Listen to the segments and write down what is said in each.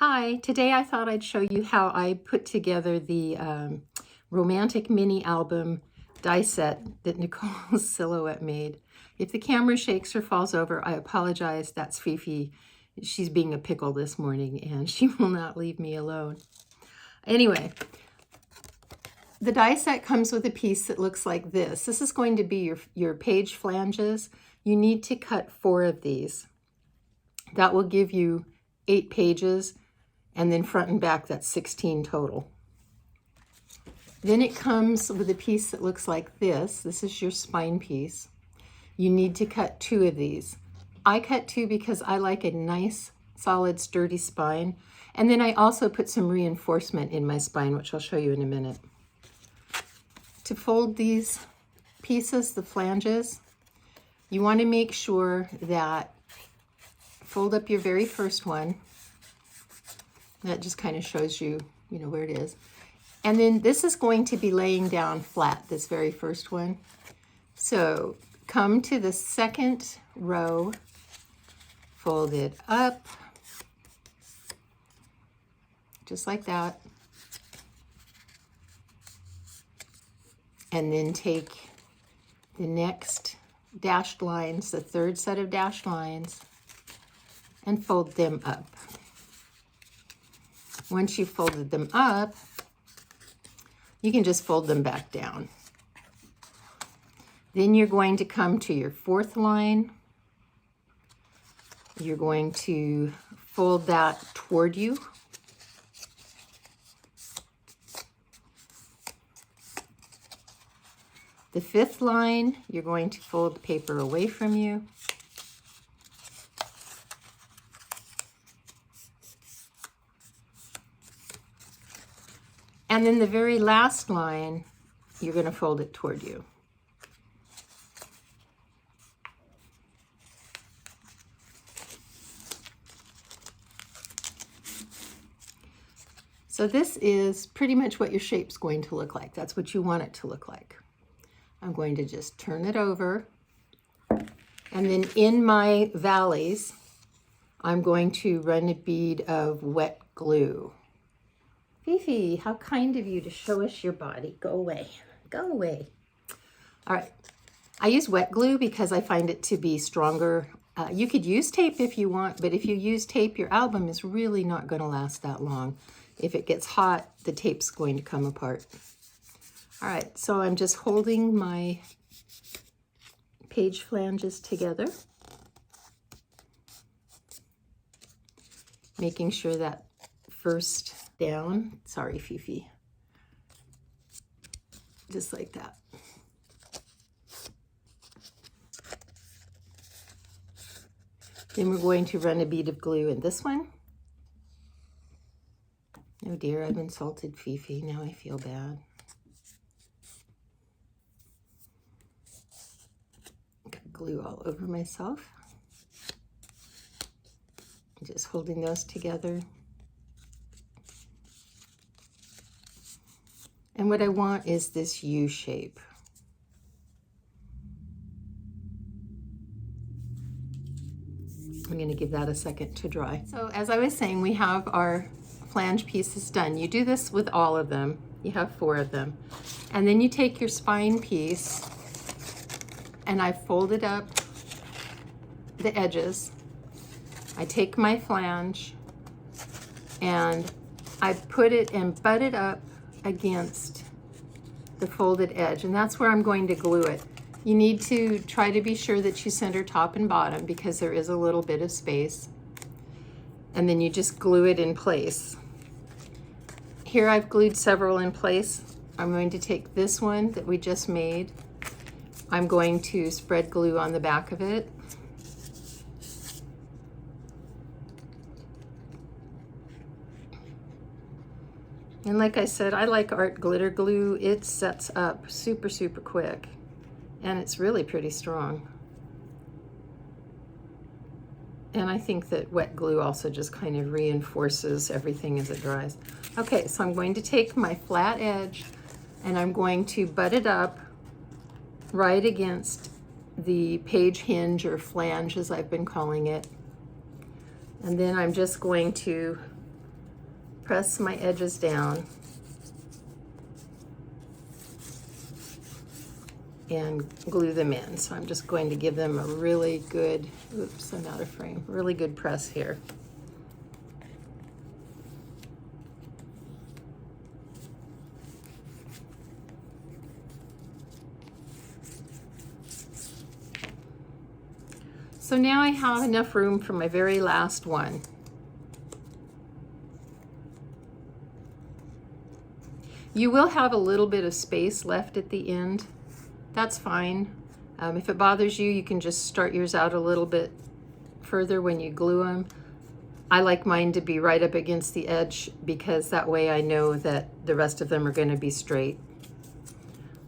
Hi, today I thought I'd show you how I put together the romantic mini album die set that Nicole Silhouette made. If the camera shakes or falls over, I apologize. That's Fifi. She's being a pickle this morning and she will not leave me alone. Anyway, the die set comes with a piece that looks like this. This is going to be your page flanges. You need to cut 4 of these. That will give you 8 pages. And then front and back, that's 16 total. Then it comes with a piece that looks like this. This is your spine piece. You need to cut 2 of these. I cut 2 because I like a nice, solid, sturdy spine. And then I also put some reinforcement in my spine, which I'll show you in a minute. To fold these pieces, the flanges, you want to make sure that fold up your very first one. That just kind of shows you, where it is. And then this is going to be laying down flat, this very first one. So come to the second row, fold it up, just like that. And then take the next dashed lines, the third set of dashed lines, and fold them up. Once you've folded them up, you can just fold them back down. Then you're going to come to your 4th line. You're going to fold that toward you. The 5th line, you're going to fold the paper away from you. And then the very last line, you're going to fold it toward you. So this is pretty much what your shape's going to look like. That's what you want it to look like. I'm going to just turn it over. And then in my valleys, I'm going to run a bead of wet glue. Fifi, how kind of you to show us your body. Go away. Go away. All right. I use wet glue because I find it to be stronger. You could use tape if you want, but if you use tape, your album is really not going to last that long. If it gets hot, the tape's going to come apart. All right, so I'm just holding my page flanges together, making sure that first down, sorry Fifi, just like that. Then we're going to run a bead of glue in this one. Oh dear, I've insulted Fifi, now I feel bad. Got glue all over myself. Just holding those together. And what I want is this U shape. I'm going to give that a second to dry. So as I was saying, we have our flange pieces done. You do this with all of them. You have 4 of them. And then you take your spine piece, and I folded up the edges. I take my flange, and I put it and butt it up against the folded edge, and that's where I'm going to glue it. You need to try to be sure that you center top and bottom because there is a little bit of space, and then you just glue it in place. Here I've glued several in place. I'm going to take this one that we just made. I'm going to spread glue on the back of it. And like I said, I like art glitter glue. It sets up super, super quick. And it's really pretty strong. And I think that wet glue also just kind of reinforces everything as it dries. Okay, so I'm going to take my flat edge and I'm going to butt it up right against the page hinge or flange, as I've been calling it. And then I'm just going to press my edges down and glue them in. So I'm just going to give them a really good, oops, I'm out of frame, really good press here. So now I have enough room for my very last one. You will have a little bit of space left at the end. That's fine. If it bothers you, you can just start yours out a little bit further when you glue them. I like mine to be right up against the edge because that way I know that the rest of them are going to be straight.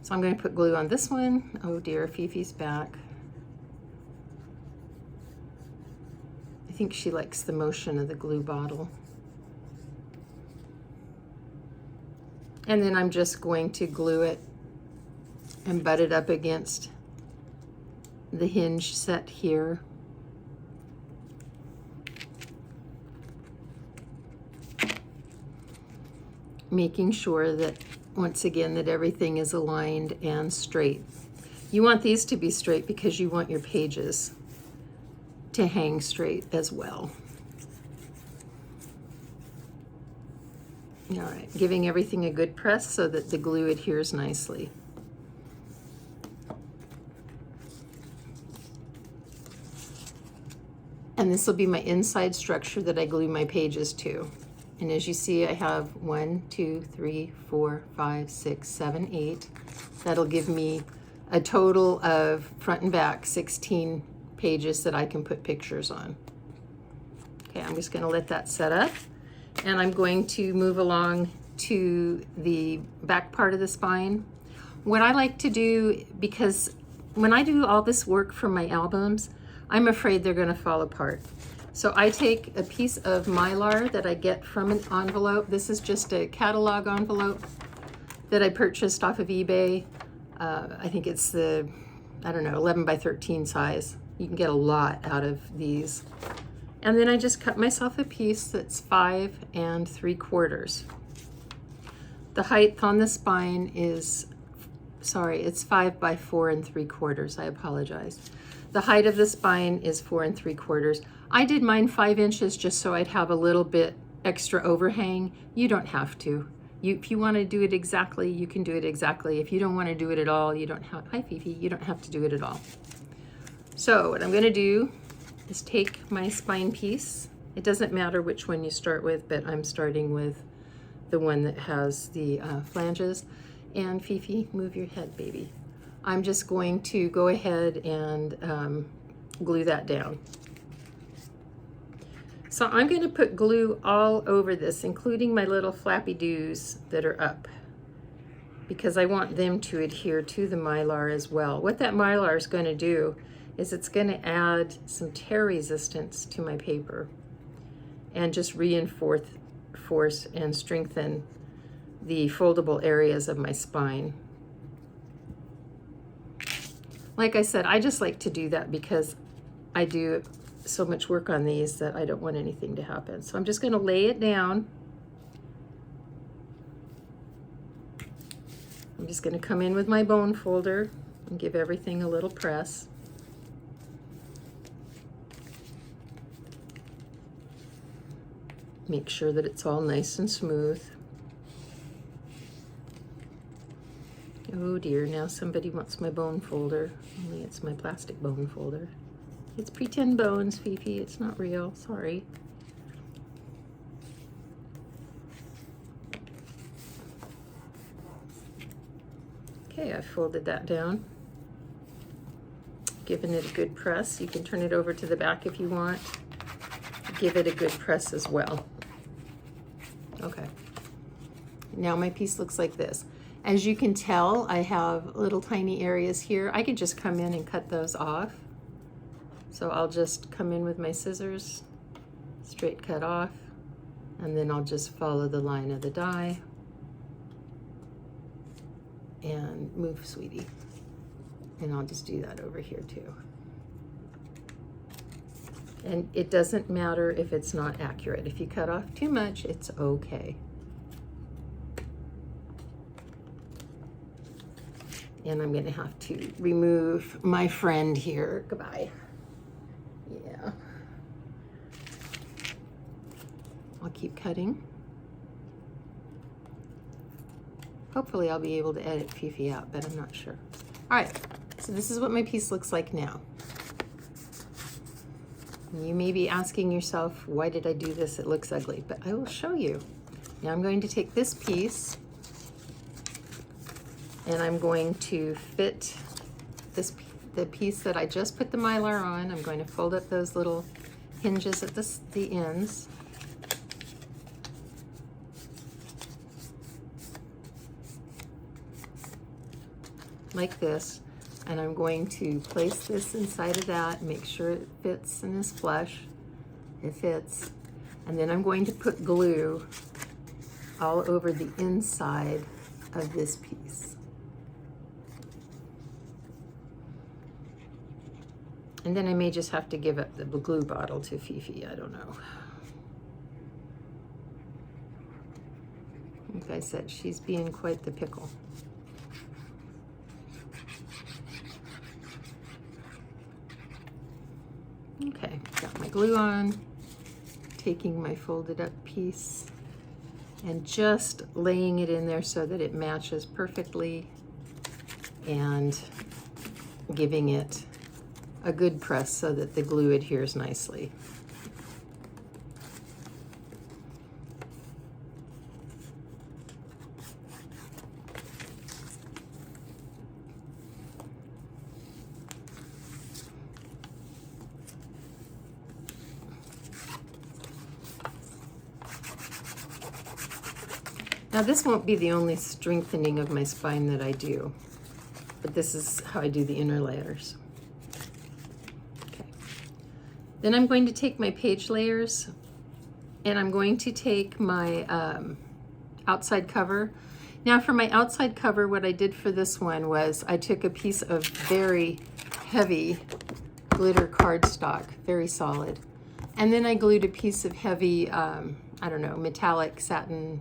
So I'm going to put glue on this one. Oh dear, Fifi's back. I think she likes the motion of the glue bottle. And then I'm just going to glue it and butt it up against the hinge set here. Making sure that, once again, that everything is aligned and straight. You want these to be straight because you want your pages to hang straight as well. All right, giving everything a good press so that the glue adheres nicely. And this will be my inside structure that I glue my pages to. And as you see, I have 1, 2, 3, 4, 5, 6, 7, 8. That'll give me a total of front and back 16 pages that I can put pictures on. Okay, I'm just gonna let that set up. And I'm going to move along to the back part of the spine. What I like to do, because when I do all this work for my albums, I'm afraid they're going to fall apart. So I take a piece of Mylar that I get from an envelope. This is just a catalog envelope that I purchased off of eBay. I think it's the, I don't know, 11 by 13 size. You can get a lot out of these. And then I just cut myself a piece that's 5 3/4. The height on the spine is, sorry, it's 5 by 4 3/4. I apologize. The height of the spine is 4 3/4. I did mine 5 inches just so I'd have a little bit extra overhang. You don't have to. If you want to do it exactly, you can do it exactly. If you don't want to do it at all, you don't have, hi Fifi, you don't have to do it at all. So what I'm going to do is take my spine piece. It doesn't matter which one you start with, but I'm starting with the one that has the flanges. And Fifi, move your head, baby. I'm just going to go ahead and glue that down. So I'm going to put glue all over this, including my little flappy doos that are up, because I want them to adhere to the Mylar as well. What that Mylar is going to do is it's going to add some tear resistance to my paper and just reinforce and strengthen the foldable areas of my spine. Like I said, I just like to do that because I do so much work on these that I don't want anything to happen. So I'm just going to lay it down. I'm just going to come in with my bone folder and give everything a little press. Make sure that it's all nice and smooth. Oh dear, now somebody wants my bone folder. Only it's my plastic bone folder. It's pretend bones, Fifi. It's not real. Sorry. Okay, I folded that down. Giving it a good press. You can turn it over to the back if you want. Give it a good press as well. Okay. Now my piece looks like this. As you can tell, I have little tiny areas here. I could just come in and cut those off. So I'll just come in with my scissors, straight cut off, and then I'll just follow the line of the die and move, sweetie. And I'll just do that over here too. And it doesn't matter if it's not accurate. If you cut off too much, it's okay. And I'm gonna have to remove my friend here. Goodbye. Yeah. I'll keep cutting. Hopefully I'll be able to edit Fifi out, but I'm not sure. All right, so this is what my piece looks like now. You may be asking yourself, why did I do this? It looks ugly, but I will show you. Now I'm going to take this piece and I'm going to fit the piece that I just put the Mylar on. I'm going to fold up those little hinges at the ends. Like this. And I'm going to place this inside of that, make sure it fits and is flush. It fits. And then I'm going to put glue all over the inside of this piece. And then I may just have to give up the glue bottle to Fifi, I don't know. Like I said, she's being quite the pickle. Okay, got my glue on, taking my folded up piece and just laying it in there so that it matches perfectly and giving it a good press so that the glue adheres nicely. Now this won't be the only strengthening of my spine that I do, but this is how I do the inner layers. Okay. Then I'm going to take my page layers and I'm going to take my outside cover. Now for my outside cover, what I did for this one was I took a piece of very heavy glitter cardstock, very solid, and then I glued a piece of heavy, I don't know, metallic satin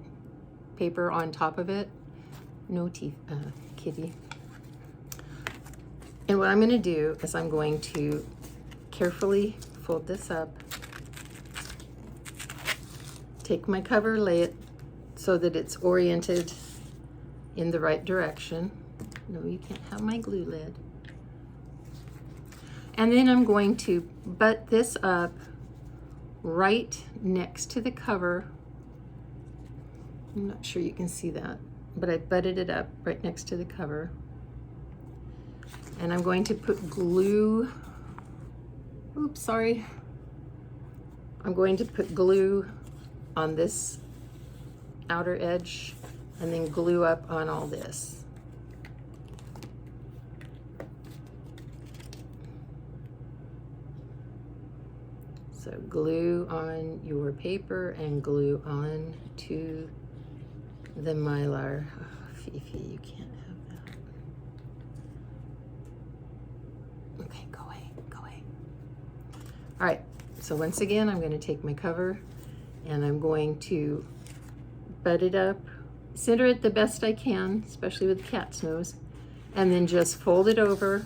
paper on top of it. No teeth, kitty. And what I'm going to do is I'm going to carefully fold this up, take my cover, lay it so that it's oriented in the right direction. No, you can't have my glue lid. And then I'm going to butt this up right next to the cover. I'm not sure you can see that, but I butted it up right next to the cover. And I'm going to put glue, oops, sorry. I'm going to put glue on this outer edge and then glue up on all this. So glue on your paper and glue on to the Mylar. Oh, Fifi, you can't have that. Okay, go away, go away. All right, so once again, I'm going to take my cover and I'm going to butt it up, center it the best I can, especially with the cat's nose, and then just fold it over,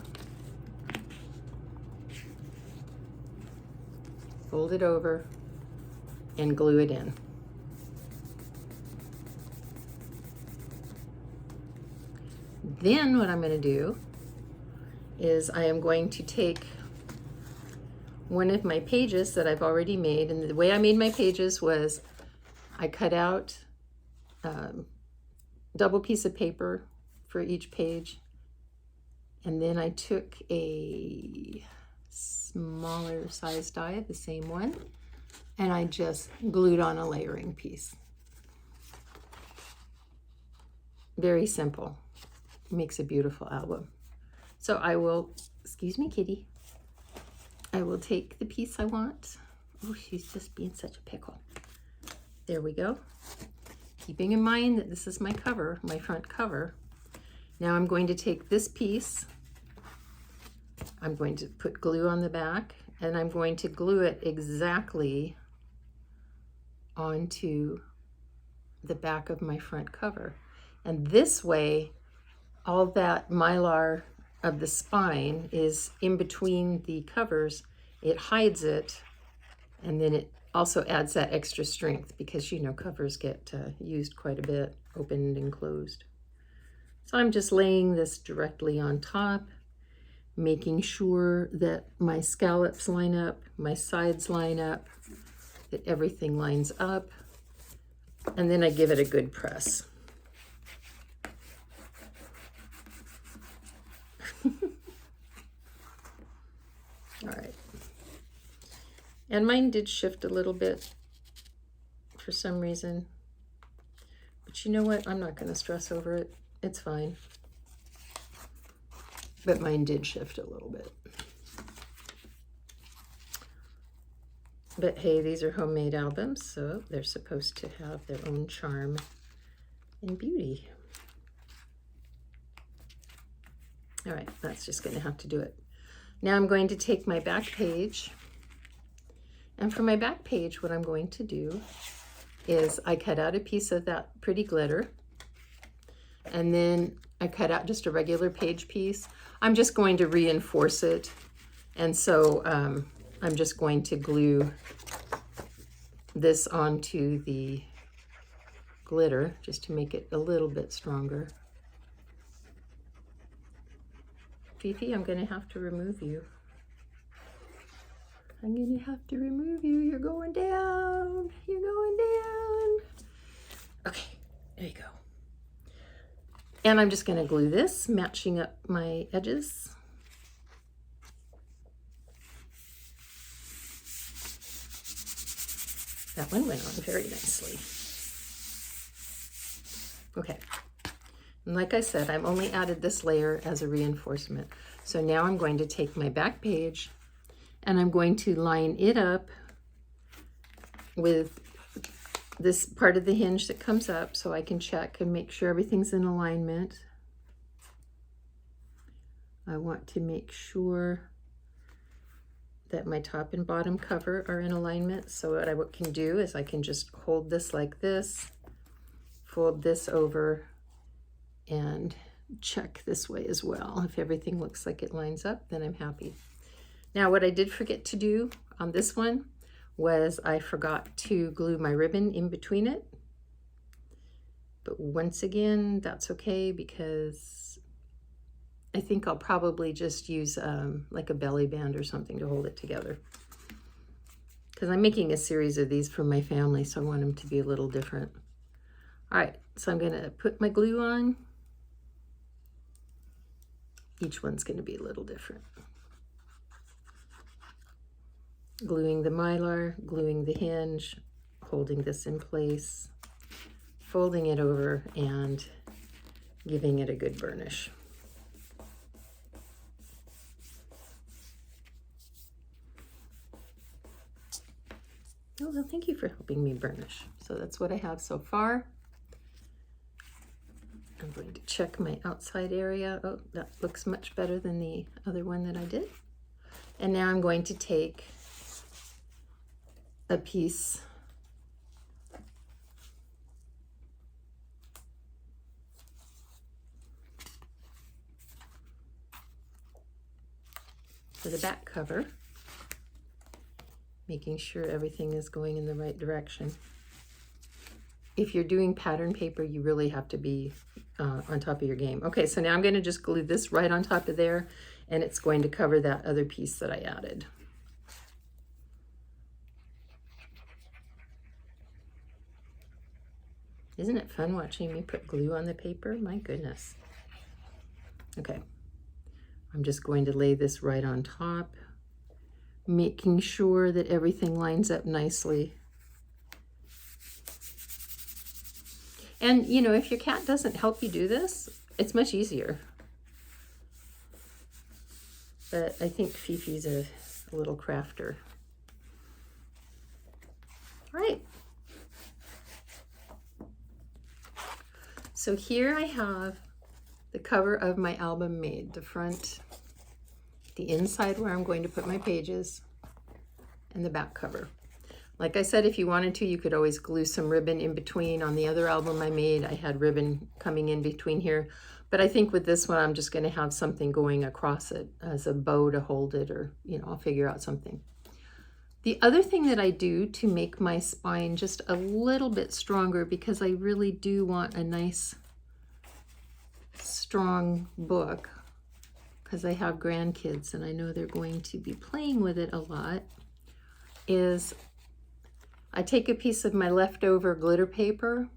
and glue it in. Then what I'm going to do is I am going to take one of my pages that I've already made, and the way I made my pages was I cut out double piece of paper for each page, and then I took a smaller size die, the same one, and I just glued on a layering piece. Very simple. Makes a beautiful album. So I will, excuse me, kitty. I will take the piece I want. Oh, she's just being such a pickle. There we go. Keeping in mind that this is my cover, my front cover. Now I'm going to take this piece. I'm going to put glue on the back and I'm going to glue it exactly onto the back of my front cover. And this way, all that mylar of the spine is in between the covers. It hides it, and then it also adds that extra strength because, you know, covers get used quite a bit, opened and closed. So I'm just laying this directly on top, making sure that my scallops line up, my sides line up, that everything lines up, and then I give it a good press. All right. And mine did shift a little bit for some reason. But you know what? I'm not going to stress over it. It's fine. But mine did shift a little bit. But hey, these are homemade albums, so they're supposed to have their own charm and beauty. All right, that's just going to have to do it. Now I'm going to take my back page, and for my back page, what I'm going to do is I cut out a piece of that pretty glitter, and then I cut out just a regular page piece. I'm just going to reinforce it, and so I'm just going to glue this onto the glitter just to make it a little bit stronger. Fifi, I'm going to have to remove you. I'm going to have to remove you. You're going down. You're going down. Okay, there you go. And I'm just going to glue this, matching up my edges. That one went on very nicely. Okay. And like I said, I've only added this layer as a reinforcement. So now I'm going to take my back page and I'm going to line it up with this part of the hinge that comes up so I can check and make sure everything's in alignment. I want to make sure that my top and bottom cover are in alignment. So what I can do is I can just hold this like this, fold this over, and check this way as well. If everything looks like it lines up, then I'm happy. Now, what I did forget to do on this one was I forgot to glue my ribbon in between it. But once again, that's okay because I think I'll probably just use like a belly band or something to hold it together. Because I'm making a series of these for my family, so I want them to be a little different. All right, so I'm gonna put my glue on. Each one's going to be a little different. Gluing the mylar, gluing the hinge, holding this in place, folding it over, and giving it a good burnish. Oh, well, thank you for helping me burnish. So that's what I have so far. I'm going to check my outside area. Oh, that looks much better than the other one that I did. And now I'm going to take a piece for the back cover, making sure everything is going in the right direction. If you're doing pattern paper, you really have to be on top of your game. Okay, so now I'm going to just glue this right on top of there, and it's going to cover that other piece that I added. Isn't it fun watching me put glue on the paper? My goodness. Okay, I'm just going to lay this right on top, making sure that everything lines up nicely. And, you know, if your cat doesn't help you do this, it's much easier. But I think Fifi's a little crafter. All right. So here I have the cover of my album made. The front, the inside where I'm going to put my pages, and the back cover. Like I said, if you wanted to, you could always glue some ribbon in between. On the other album I made, I had ribbon coming in between here. But I think with this one, I'm just going to have something going across it as a bow to hold it, or, you know, I'll figure out something. The other thing that I do to make my spine just a little bit stronger, because I really do want a nice, strong book, because I have grandkids and I know they're going to be playing with it a lot, is I take a piece of my leftover glitter paper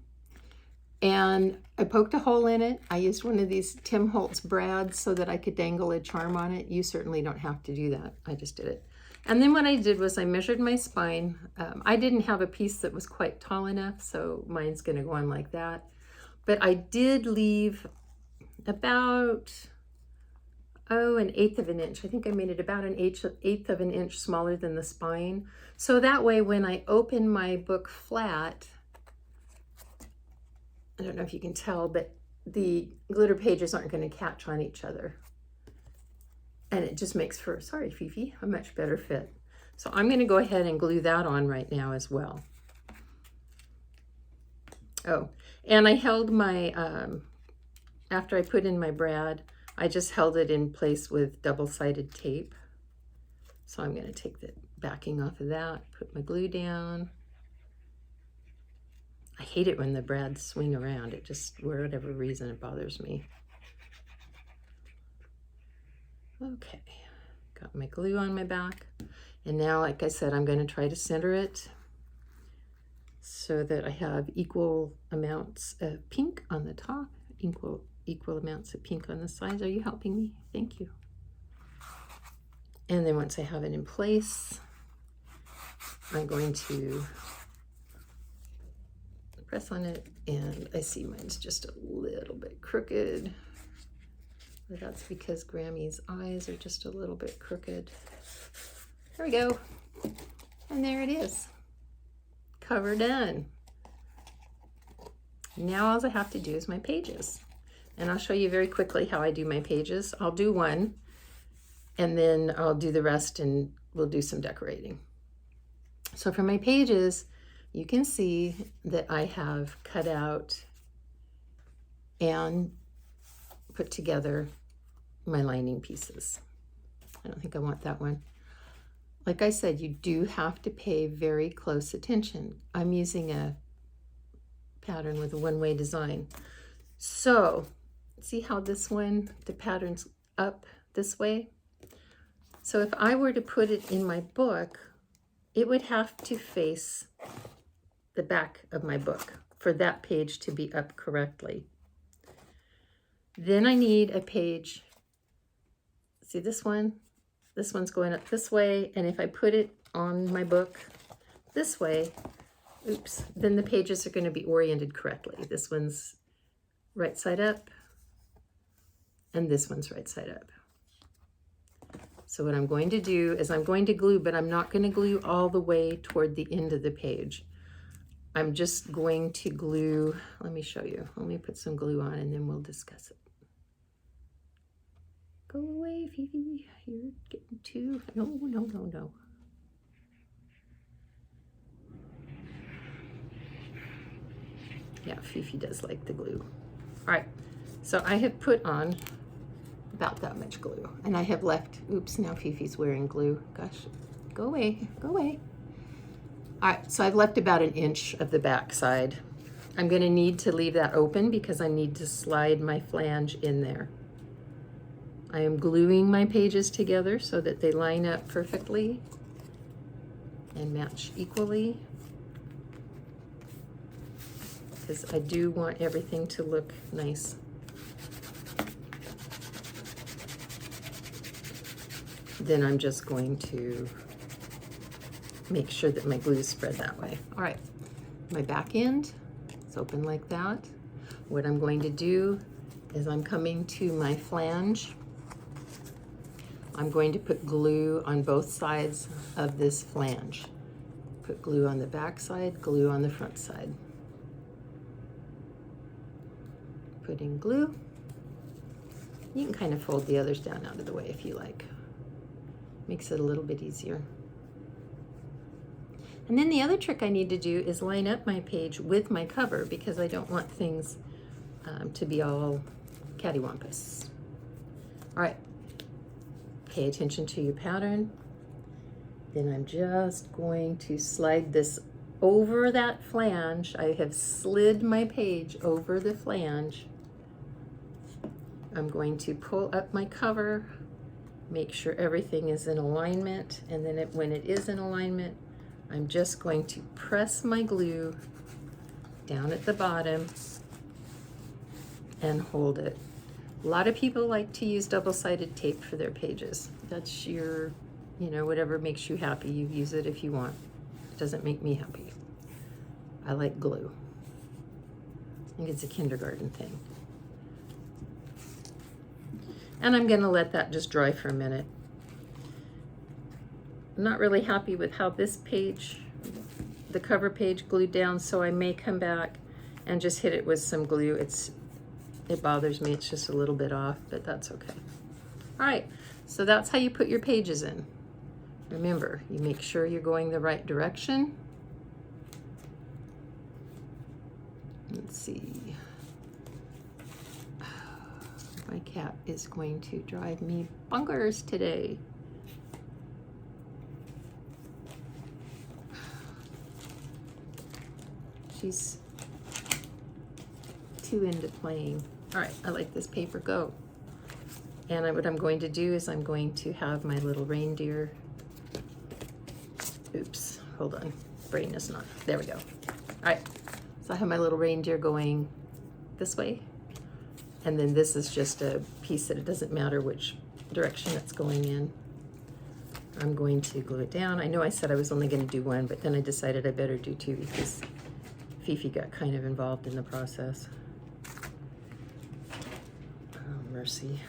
and I poked a hole in it. I used one of these Tim Holtz brads so that I could dangle a charm on it. You certainly don't have to do that. I just did it. And then what I did was I measured my spine. I didn't have a piece that was quite tall enough, so mine's going to go on like that. But I did leave about, an eighth of an inch. I think I made it about an eighth of an inch smaller than the spine. So that way when I open my book flat, I don't know if you can tell, but the glitter pages aren't going to catch on each other. And it just makes for, sorry Fifi, a much better fit. So I'm going to go ahead and glue that on right now as well. Oh, and I held my, after I put in my brad, I just held it in place with double-sided tape. So I'm going to take the backing off of that, put my glue down. I hate it when the brads swing around. It just, for whatever reason, it bothers me. Okay, got my glue on my back. And now, like I said, I'm going to try to center it so that I have equal amounts of pink on the top, equal amounts of pink on the sides. Are you helping me? Thank you. And then once I have it in place, I'm going to press on it, and I see mine's just a little bit crooked. But that's because Grammee's eyes are just a little bit crooked. There we go. And there it is. Cover done. Now all I have to do is my pages. And I'll show you very quickly how I do my pages. I'll do one, and then I'll do the rest, and we'll do some decorating. So for my pages, you can see that I have cut out and put together my lining pieces. I don't think I want that one. Like I said, you do have to pay very close attention. I'm using a pattern with a one-way design. So see how this one, the pattern's up this way? So if I were to put it in my book, it would have to face the back of my book for that page to be up correctly. Then I need a page, see this one? This one's going up this way, and if I put it on my book this way, oops, then the pages are going to be oriented correctly. This one's right side up, and this one's right side up. So what I'm going to do is I'm going to glue, but I'm not going to glue all the way toward the end of the page. I'm just going to glue, let me show you. Let me put some glue on and then we'll discuss it. Go away, Fifi, you're getting too, no. Yeah, Fifi does like the glue. All right, so I have put on about that much glue, and I have left, oops, now Fifi's wearing glue. Gosh, go away, go away. All right, so I've left about 1 inch of the back side. I'm gonna need to leave that open because I need to slide my flange in there. I am gluing my pages together so that they line up perfectly and match equally, because I do want everything to look nice. Then I'm just going to make sure that my glue is spread that way. All right, my back end is open like that. What I'm going to do is I'm coming to my flange. I'm going to put glue on both sides of this flange. Put glue on the back side, glue on the front side. Putting glue. You can kind of fold the others down out of the way if you like. Makes it a little bit easier. And then the other trick I need to do is line up my page with my cover because I don't want things to be all cattywampus. All right, pay attention to your pattern. Then I'm just going to slide this over that flange. I have slid my page over the flange. I'm going to pull up my cover, make sure everything is in alignment, and then when it is in alignment, I'm just going to press my glue down at the bottom and hold it. A lot of people like to use double-sided tape for their pages. That's your, you know, whatever makes you happy. You use it if you want. It doesn't make me happy. I like glue. I think it's a kindergarten thing. And I'm gonna let that just dry for a minute. I'm not really happy with how this page, the cover page, glued down, so I may come back and just hit it with some glue. It bothers me, it's just a little bit off, but that's okay. All right, so that's how you put your pages in. Remember, you make sure you're going the right direction. Let's see. My cat is going to drive me bonkers today. She's too into playing. All right, I like this paper, go. And what I'm going to do is I'm going to have my little reindeer. Oops, hold on, brain is not, there we go. All right, so I have my little reindeer going this way. And then this is just a piece that it doesn't matter which direction it's going in. I'm going to glue it down. I know I said I was only going to do one, but then I decided I better do two because Fifi got kind of involved in the process. Oh, mercy.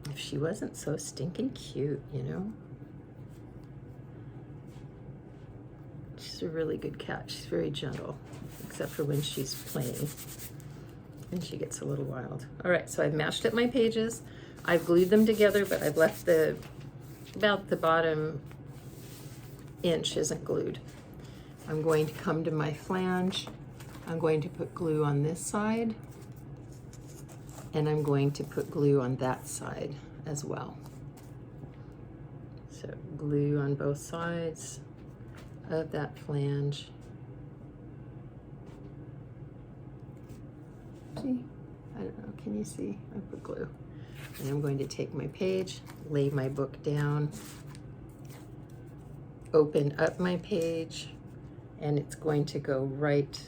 If she wasn't so stinking cute, you know? She's a really good cat. She's very gentle, except for when she's playing. And she gets a little wild. All right, so I've mashed up my pages. I've glued them together, but I've left about the bottom inch isn't glued. I'm going to come to my flange. I'm going to put glue on this side, and I'm going to put glue on that side as well. So glue on both sides of that flange. See? I don't know, can you see? I put glue. And I'm going to take my page, lay my book down, open up my page, and it's going to go right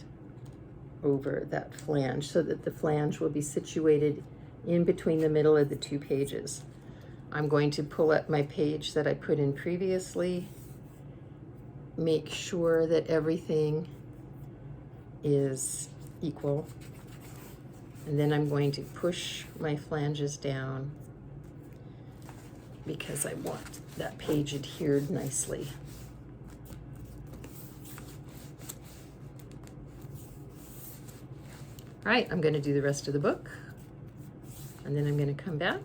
over that flange so that the flange will be situated in between the middle of the two pages. I'm going to pull up my page that I put in previously, make sure that everything is equal, and then I'm going to push my flanges down because I want that page adhered nicely. All right, I'm going to do the rest of the book, and then I'm going to come back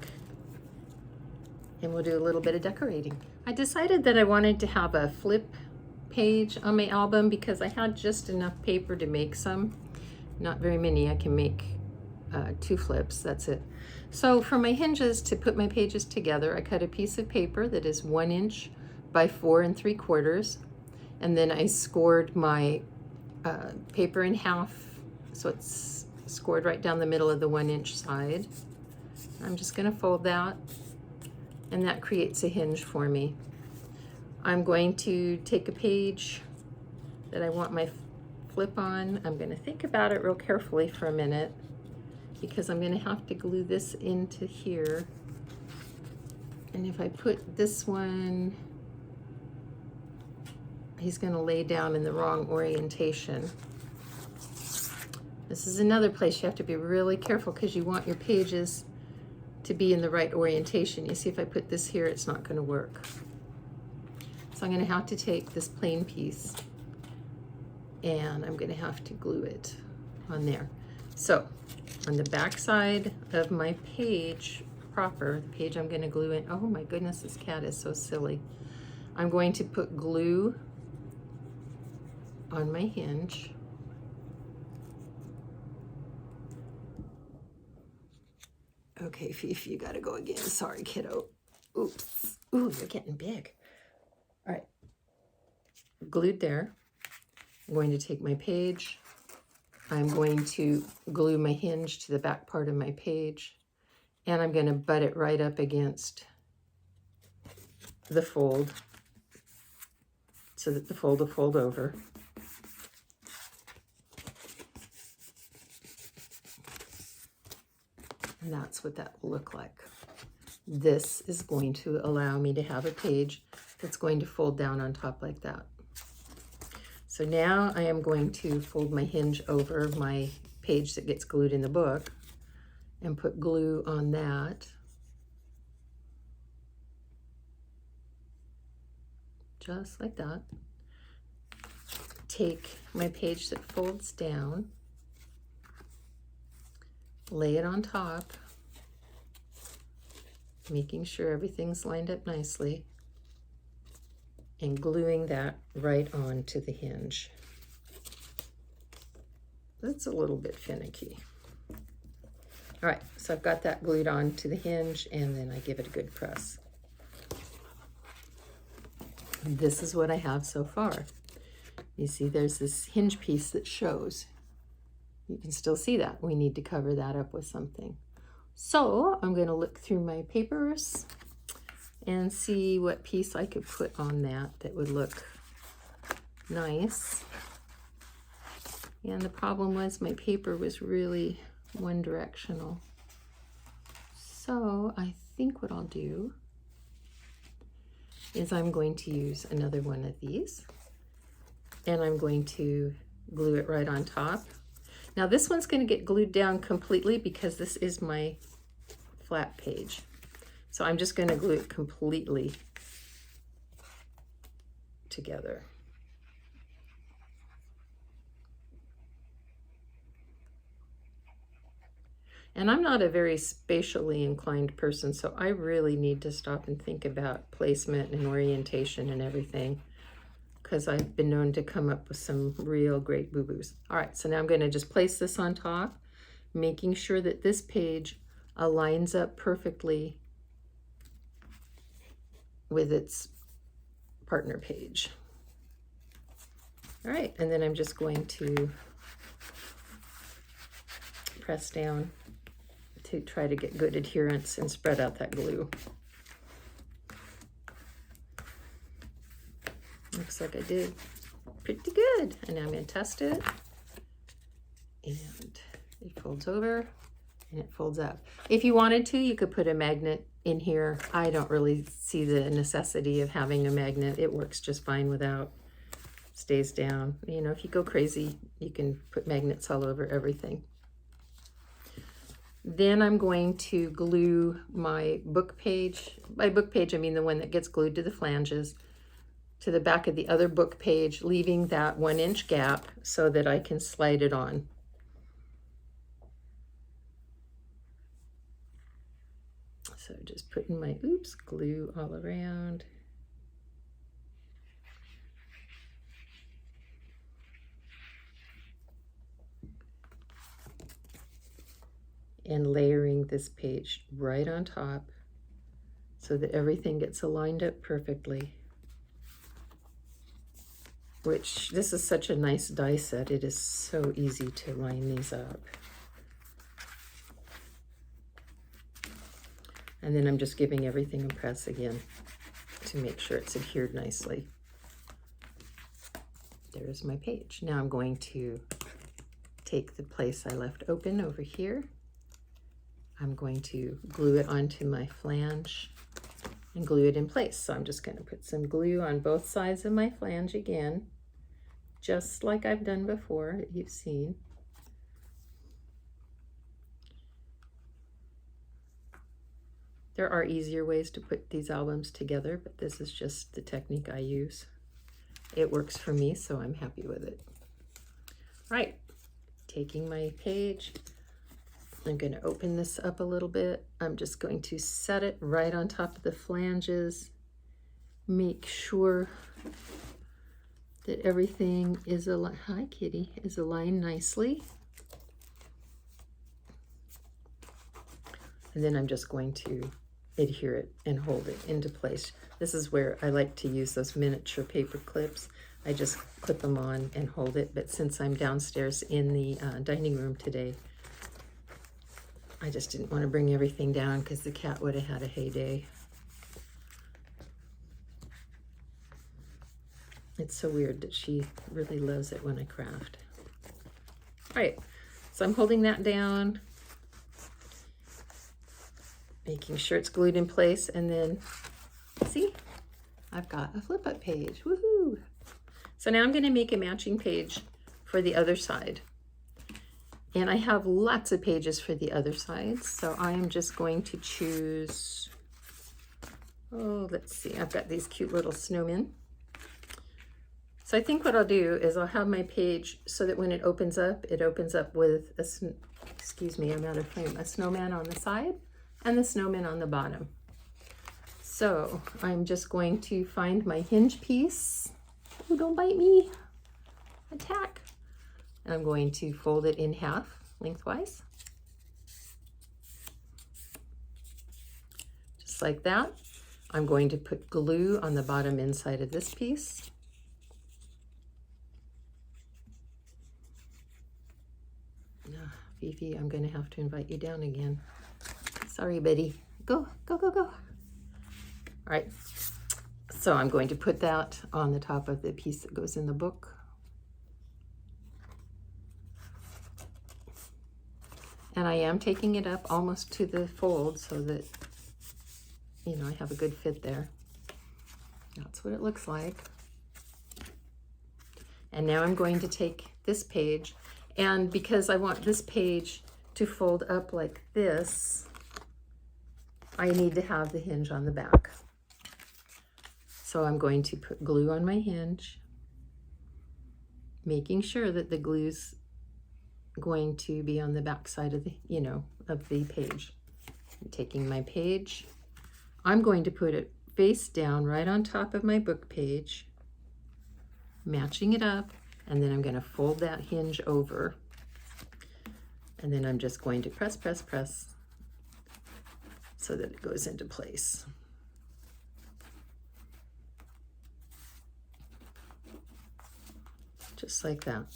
and we'll do a little bit of decorating. I decided that I wanted to have a flip page on my album because I had just enough paper to make some. Not very many. I can make 2 flips, that's it. So for my hinges, to put my pages together, I cut a piece of paper that is 1 inch by 4 3/4, and then I scored my paper in half, so it's scored right down the middle of the 1 inch side. I'm just going to fold that, and that creates a hinge for me. I'm going to take a page that I want my flip on. I'm going to think about it real carefully for a minute because I'm going to have to glue this into here. And if I put this one, he's going to lay down in the wrong orientation. This is another place you have to be really careful because you want your pages to be in the right orientation. You see, if I put this here, it's not going to work. So I'm going to have to take this plain piece and I'm going to have to glue it on there. So on the back side of my page proper, the page I'm going to glue in, oh my goodness, this cat is so silly. I'm going to put glue on my hinge. Okay, Fifi, you gotta go again. Sorry, kiddo. Oops. Ooh, you're getting big. All right. Glued there. I'm going to take my page. I'm going to glue my hinge to the back part of my page. And I'm going to butt it right up against the fold so that the fold will fold over. And that's what that will look like. This is going to allow me to have a page that's going to fold down on top like that. So now I am going to fold my hinge over my page that gets glued in the book and put glue on that. Just like that. Take my page that folds down, lay it on top, making sure everything's lined up nicely, and gluing that right onto the hinge. That's a little bit finicky. All right, so I've got that glued on to the hinge, and then I give it a good press. And this is what I have so far. You see there's this hinge piece that shows. You can still see that. We need to cover that up with something. So I'm going to look through my papers and see what piece I could put on that would look nice. And the problem was my paper was really one directional. So I think what I'll do is I'm going to use another one of these, and I'm going to glue it right on top. Now this one's going to get glued down completely because this is my flat page. So I'm just going to glue it completely together. And I'm not a very spatially inclined person, so I really need to stop and think about placement and orientation and everything, because I've been known to come up with some real great boo-boos. All right, so now I'm going to just place this on top, making sure that this page aligns up perfectly with its partner page. All right, and then I'm just going to press down to try to get good adherence and spread out that glue. Looks like I did pretty good. And now I'm going to test it. And it folds over and it folds up. If you wanted to, you could put a magnet in here. I don't really see the necessity of having a magnet. It works just fine without. Stays down. You know, if you go crazy, you can put magnets all over everything. Then I'm going to glue my book page. By book page, I mean the one that gets glued to the flanges, to the back of the other book page, leaving that 1-inch gap so that I can slide it on. So just putting my, glue all around. And layering this page right on top so that everything gets aligned up perfectly. Which, this is such a nice die set. It is so easy to line these up. And then I'm just giving everything a press again to make sure it's adhered nicely. There's my page. Now I'm going to take the place I left open over here. I'm going to glue it onto my flange and glue it in place. So I'm just going to put some glue on both sides of my flange again, just like I've done before that you've seen. There are easier ways to put these albums together, but this is just the technique I use. It works for me, so I'm happy with it. Right. Taking my page, I'm going to open this up a little bit. I'm just going to set it right on top of the flanges. Make sure that everything is aligned. Hi, kitty, is aligned nicely. And then I'm just going to adhere it and hold it into place. This is where I like to use those miniature paper clips. I just clip them on and hold it, but since I'm downstairs in the dining room today, I just didn't want to bring everything down because the cat would have had a heyday. It's so weird that she really loves it when I craft. All right, so I'm holding that down, making sure it's glued in place, and then, see, I've got a flip-up page, woohoo! So now I'm going to make a matching page for the other side. And I have lots of pages for the other side, so I am just going to choose, oh, let's see, I've got these cute little snowmen. So I think what I'll do is I'll have my page so that when it opens up with a, excuse me, I'm out of frame, a snowman on the side and the snowman on the bottom. So I'm just going to find my hinge piece. Oh, don't bite me. Attack. And I'm going to fold it in half lengthwise. Just like that. I'm going to put glue on the bottom inside of this piece. Fifi, I'm going to have to invite you down again. Sorry, Betty. Go, go, go, go. All right. So I'm going to put that on the top of the piece that goes in the book. And I am taking it up almost to the fold so that, you know, I have a good fit there. That's what it looks like. And now I'm going to take this page, and because I want this page to fold up like this, I need to have the hinge on the back. So I'm going to put glue on my hinge, making sure that the glue's going to be on the back side of the, you know, of the page. I'm taking my page, I'm going to put it face down right on top of my book page, matching it up, and then I'm going to fold that hinge over, and then I'm just going to press, press, press so that it goes into place. Just like that.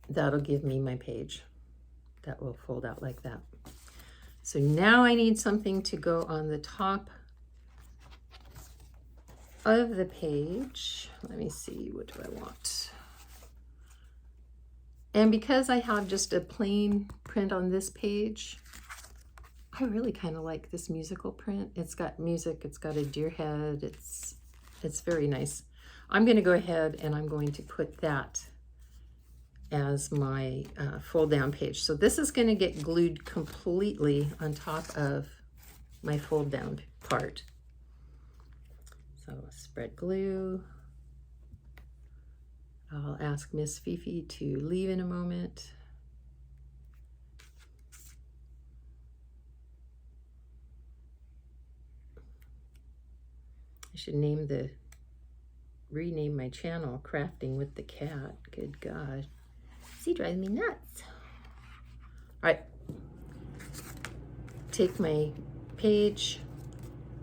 That'll give me my page. That will fold out like that. So now I need something to go on the top of the page. Let me see, what do I want? And because I have just a plain print on this page, I really kind of like this musical print. It's got music, it's got a deer head, it's very nice. I'm going to go ahead and I'm going to put that as my fold down page. So this is going to get glued completely on top of my fold down part. So spread glue. I'll ask Miss Fifi to leave in a moment. I should rename my channel Crafting with the Cat. Good God. He drives me nuts. All right. Take my page,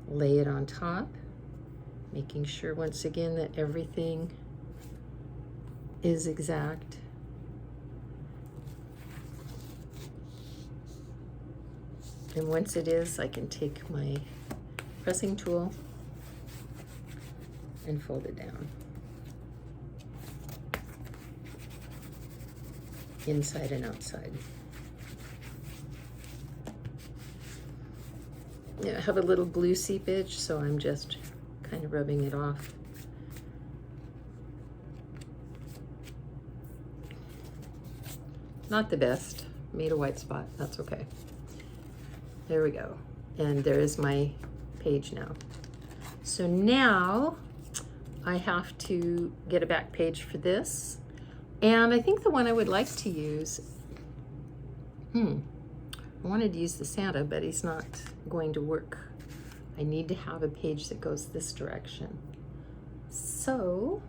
lay it on top, making sure once again that everything is exact. And once it is, I can take my pressing tool and fold it down. Inside and outside. Yeah, I have a little glue seepage, so I'm just kind of rubbing it off. Not the best. Made a white spot. That's okay. There we go. And there is my page now. So now I have to get a back page for this. And I think the one I would like to use, I wanted to use the Santa, but he's not going to work. I need to have a page that goes this direction. So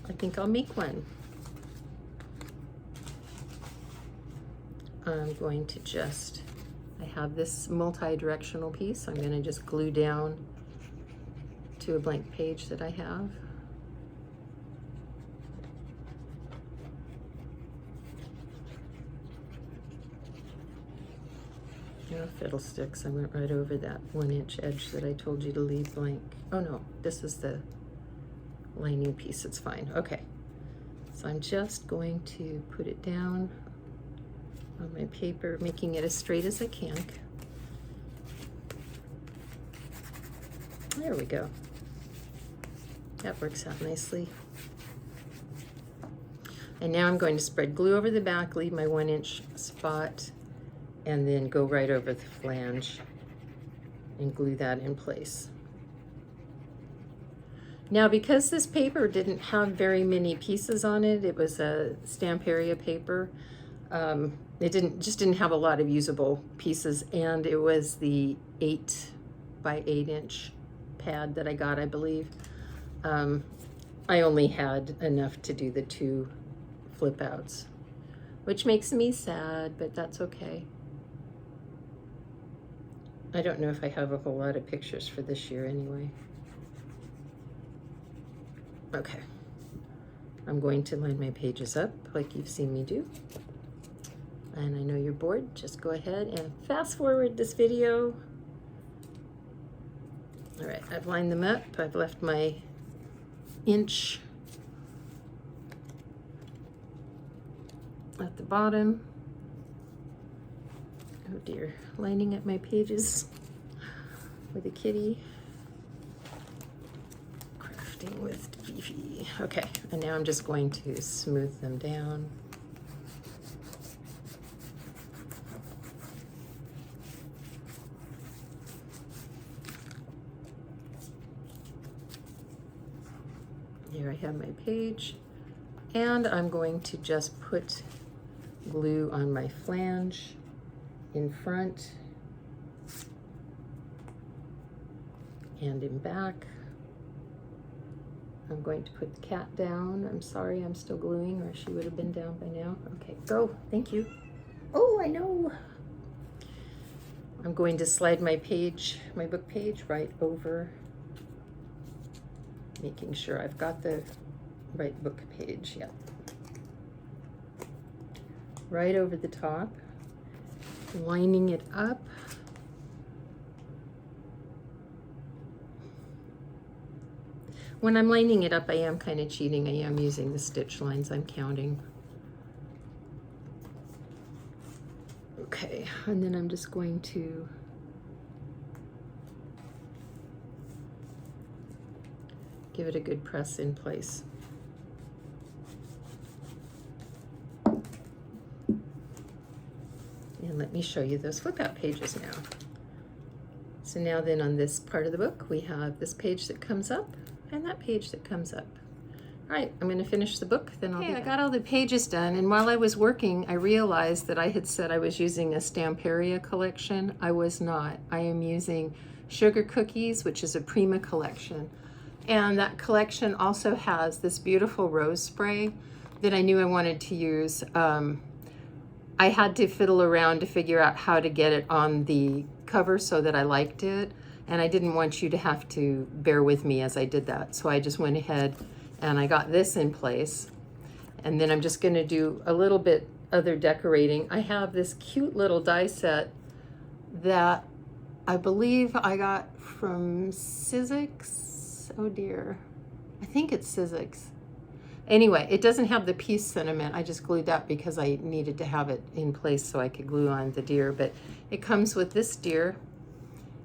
I think I'll make one. I'm going to just, I have this multi-directional piece. I'm going to just glue down to a blank page that I have. Oh, fiddlesticks, I went right over that 1-inch edge that I told you to leave blank. Oh no, this is the lining piece, it's fine. Okay, so I'm just going to put it down on my paper, making it as straight as I can. There we go. That works out nicely. And now I'm going to spread glue over the back, leave my 1-inch spot, and then go right over the flange and glue that in place. Now, because this paper didn't have very many pieces on it, it was a stamp area paper, it just didn't have a lot of usable pieces, and it was the 8 by 8 inch pad that I got, I believe. I only had enough to do the 2 flip outs, which makes me sad, but that's okay. I don't know if I have a whole lot of pictures for this year anyway. Okay, I'm going to line my pages up like you've seen me do. And I know you're bored, just go ahead and fast forward this video. All right, I've lined them up. I've left my inch at the bottom. Oh dear, lining up my pages with a kitty. Crafting with Fifi. Okay, and now I'm just going to smooth them down. Here I have my page, and I'm going to just put glue on my flange in front and in back. I'm going to put the cat down. I'm sorry, I'm still gluing, or she would have been down by now. Okay, go, thank you. Oh, I know. I'm going to slide my page, my book page, right over, making sure I've got the right book page, yeah. Right over the top, lining it up. When I'm lining it up, I am kind of cheating. I am using the stitch lines, I'm counting. Okay, and then I'm just going to give it a good press in place. And let me show you those flip out pages now. So now then on this part of the book, we have this page that comes up and that page that comes up. All right, I'm going to finish the book, then I'll be back. I got all the pages done, and while I was working, I realized that I had said I was using a Stamperia collection. I was not. I am using Sugar Cookies, which is a Prima collection. And that collection also has this beautiful rose spray that I knew I wanted to use. I had to fiddle around to figure out how to get it on the cover so that I liked it. And I didn't want you to have to bear with me as I did that. So I just went ahead and I got this in place. And then I'm just gonna do a little bit other decorating. I have this cute little die set that I believe I got from Sizzix. Oh dear, I think it's Sizzix. Anyway, it doesn't have the peace sentiment. I just glued that because I needed to have it in place so I could glue on the deer. But it comes with this deer,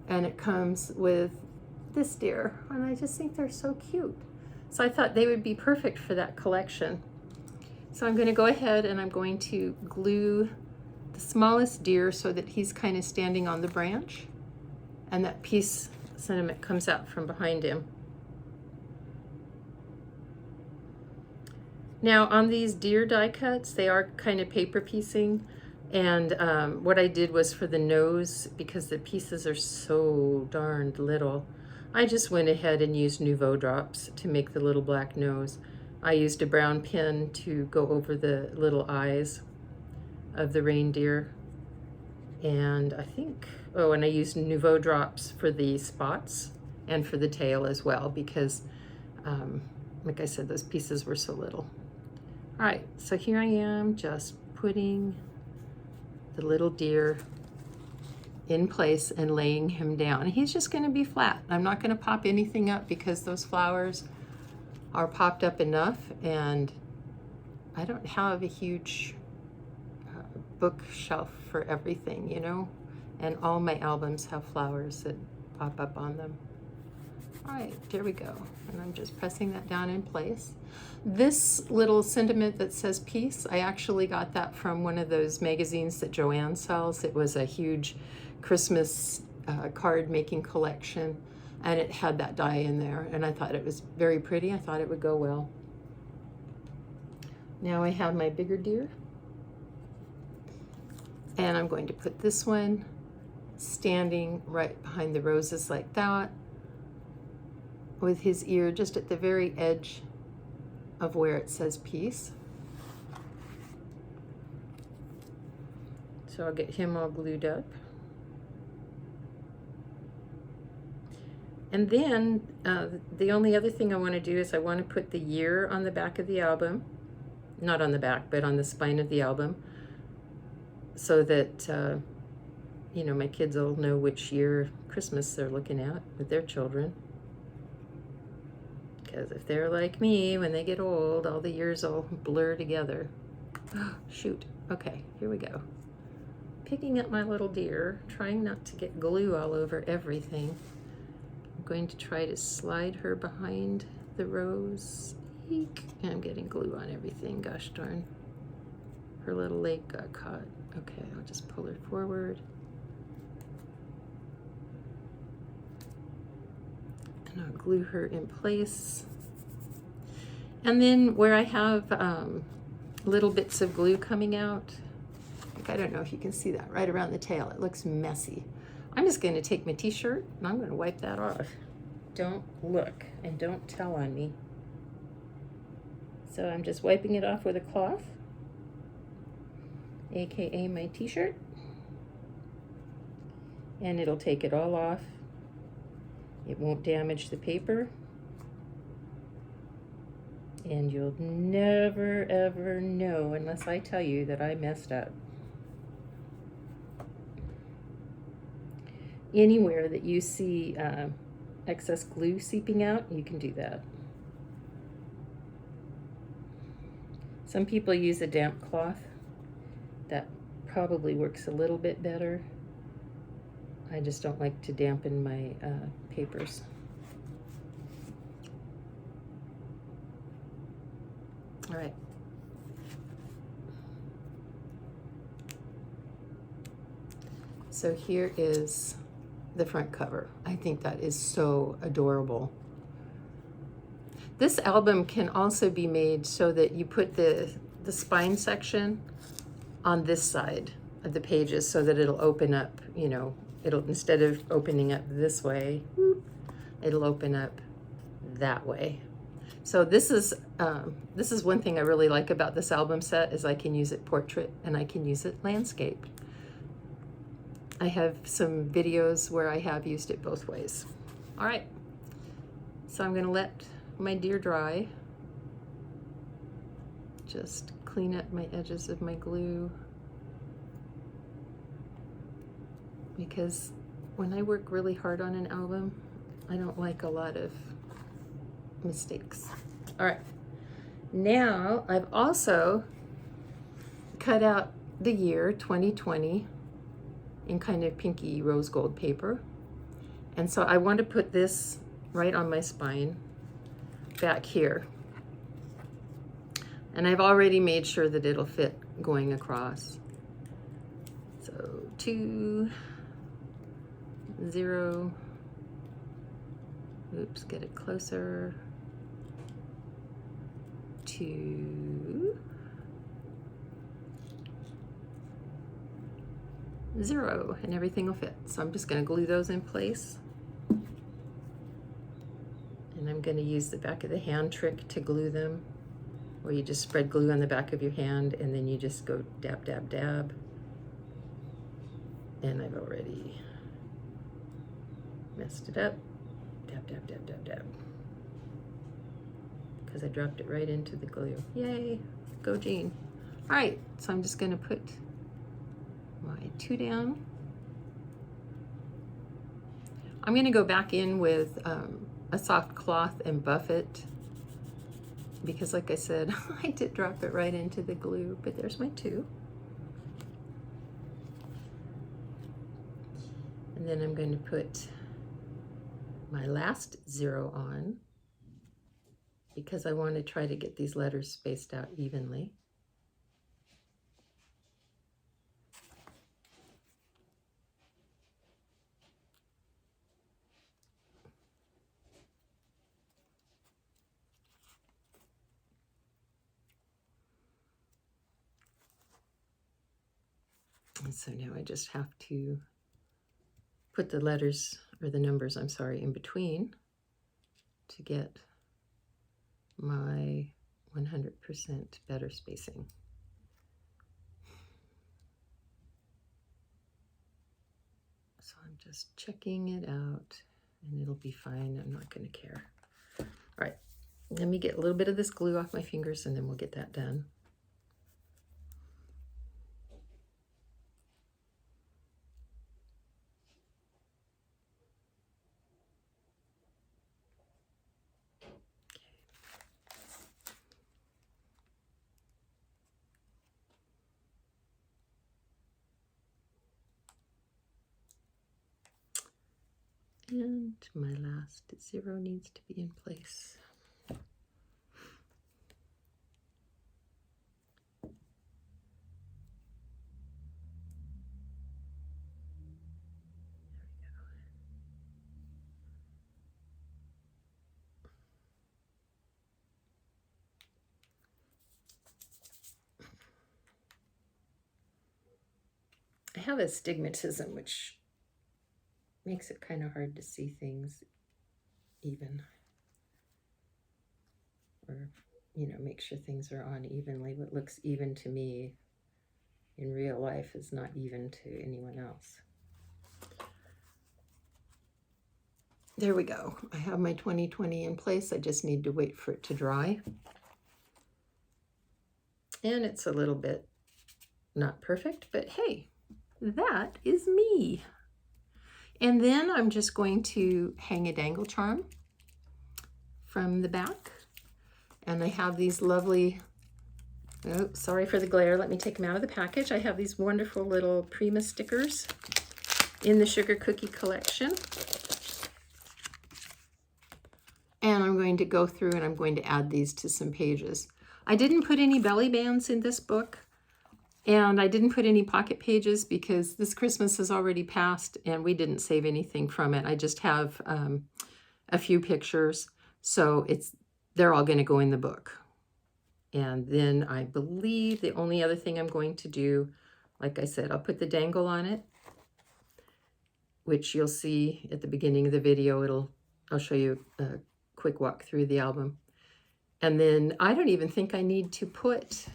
and it comes with this deer, and I just think they're so cute. So I thought they would be perfect for that collection. So I'm going to go ahead and I'm going to glue the smallest deer so that he's kind of standing on the branch, and that peace sentiment comes out from behind him. Now on these deer die cuts, they are kind of paper piecing. And what I did was for the nose, because the pieces are so darned little, I just went ahead and used Nouveau drops to make the little black nose. I used a brown pen to go over the little eyes of the reindeer. And I think, oh, and I used Nouveau drops for the spots and for the tail as well, because like I said, those pieces were so little. All right, so here I am just putting the little deer in place and laying him down. He's just going to be flat. I'm not going to pop anything up because those flowers are popped up enough, and I don't have a huge bookshelf for everything, you know, and all my albums have flowers that pop up on them. All right, there we go. And I'm just pressing that down in place. This little sentiment that says peace, I actually got that from one of those magazines that Joanne sells. It was a huge Christmas card making collection, and it had that die in there, and I thought it was very pretty. I thought it would go well. Now I have my bigger deer, and I'm going to put this one standing right behind the roses like that, with his ear just at the very edge of where it says peace. So I'll get him all glued up. And then the only other thing I want to do is I want to put the year on the back of the album, not on the back, but on the spine of the album, so that you know, my kids will know which year Christmas they're looking at with their children. Because if they're like me, when they get old, all the years will blur together. Oh, shoot. Okay, here we go. Picking up my little deer, trying not to get glue all over everything. I'm going to try to slide her behind the rose. Eek. And I'm getting glue on everything, gosh darn. Her little leg got caught. Okay, I'll just pull her forward. And I'll glue her in place. And then where I have little bits of glue coming out, like, I don't know if you can see that right around the tail. It looks messy. I'm just going to take my t-shirt and I'm going to wipe that off. Don't look and don't tell on me. So I'm just wiping it off with a cloth, aka my t-shirt, and it'll take it all off. It won't damage the paper, and you'll never ever know unless I tell you that I messed up. Anywhere that you see excess glue seeping out, you can do that. Some people use a damp cloth. That probably works a little bit better. I just don't like to dampen my papers. All right. So here is the front cover. I think that is so adorable. This album can also be made so that you put the spine section on this side of the pages so that it'll open up, you know, it'll, instead of opening up this way, it'll open up that way. So this is one thing I really like about this album set is I can use it portrait and I can use it landscape. I have some videos where I have used it both ways. All right, so I'm gonna let my deer dry. Just clean up my edges of my glue, because when I work really hard on an album, I don't like a lot of mistakes. All right, now I've also cut out the year 2020 in kind of pinky rose gold paper, and so I want to put this right on my spine back here, and I've already made sure that it'll fit going across. So 2, 0, oops, get it closer, 2, 0, and everything will fit. So I'm just going to glue those in place. And I'm going to use the back of the hand trick to glue them, where you just spread glue on the back of your hand and then you just go dab, dab, dab. And I've already messed it up. Dab, dab, dab, dab, dab. Because I dropped it right into the glue. Yay, go Jean. All right, so I'm just going to put my 2 down. I'm going to go back in with a soft cloth and buff it, because like I said, I did drop it right into the glue, but there's my 2. And then I'm going to put my last 0 on, because I want to try to get these letters spaced out evenly. And so now I just have to put the letters, or the numbers, I'm sorry, in between to get my 100% better spacing. So I'm just checking it out, and it'll be fine. I'm not going to care. All right, let me get a little bit of this glue off my fingers, and then we'll get that done. And my last 0 needs to be in place. I have astigmatism, which makes it kind of hard to see things even, or, you know, make sure things are on evenly. What looks even to me in real life is not even to anyone else. There we go. I have my 20/20 in place. I just need to wait for it to dry. And it's a little bit not perfect, but hey, that is me. And then I'm just going to hang a dangle charm from the back. And I have these lovely, oh, sorry for the glare. Let me take them out of the package. I have these wonderful little Prima stickers in the Sugar Cookie collection. And I'm going to go through and I'm going to add these to some pages. I didn't put any belly bands in this book. And I didn't put any pocket pages because this Christmas has already passed and we didn't save anything from it. I just have a few pictures. So they're all going to go in the book. And then I believe the only other thing I'm going to do, like I said, I'll put the dangle on it, which you'll see at the beginning of the video. I'll show you a quick walk through the album. And then I don't even think I need to put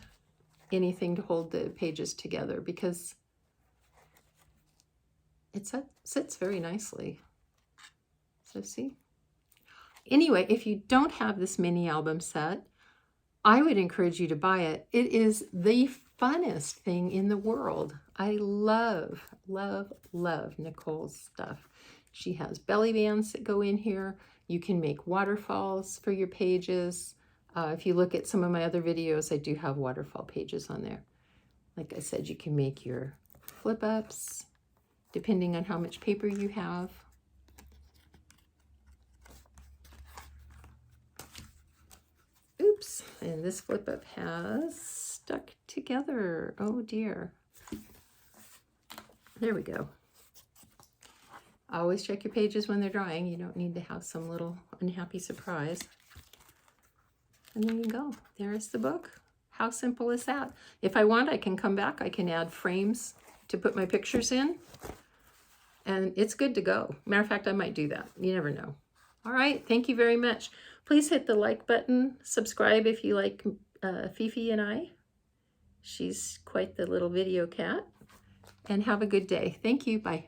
anything to hold the pages together because it sits very nicely. So see? Anyway, if you don't have this mini album set, I would encourage you to buy it. It is the funnest thing in the world. I love, love, love Nicole's stuff. She has belly bands that go in here. You can make waterfalls for your pages. If you look at some of my other videos, I do have waterfall pages on there. Like I said, you can make your flip ups depending on how much paper you have. Oops, and this flip up has stuck together. Oh dear. There we go. Always check your pages when they're drying. You don't need to have some little unhappy surprise. And there you go. There's the book. How simple is that? If I want, I can come back. I can add frames to put my pictures in. And it's good to go. Matter of fact, I might do that. You never know. All right, thank you very much. Please hit the like button. Subscribe if you like Fifi and I. She's quite the little video cat. And have a good day. Thank you. Bye.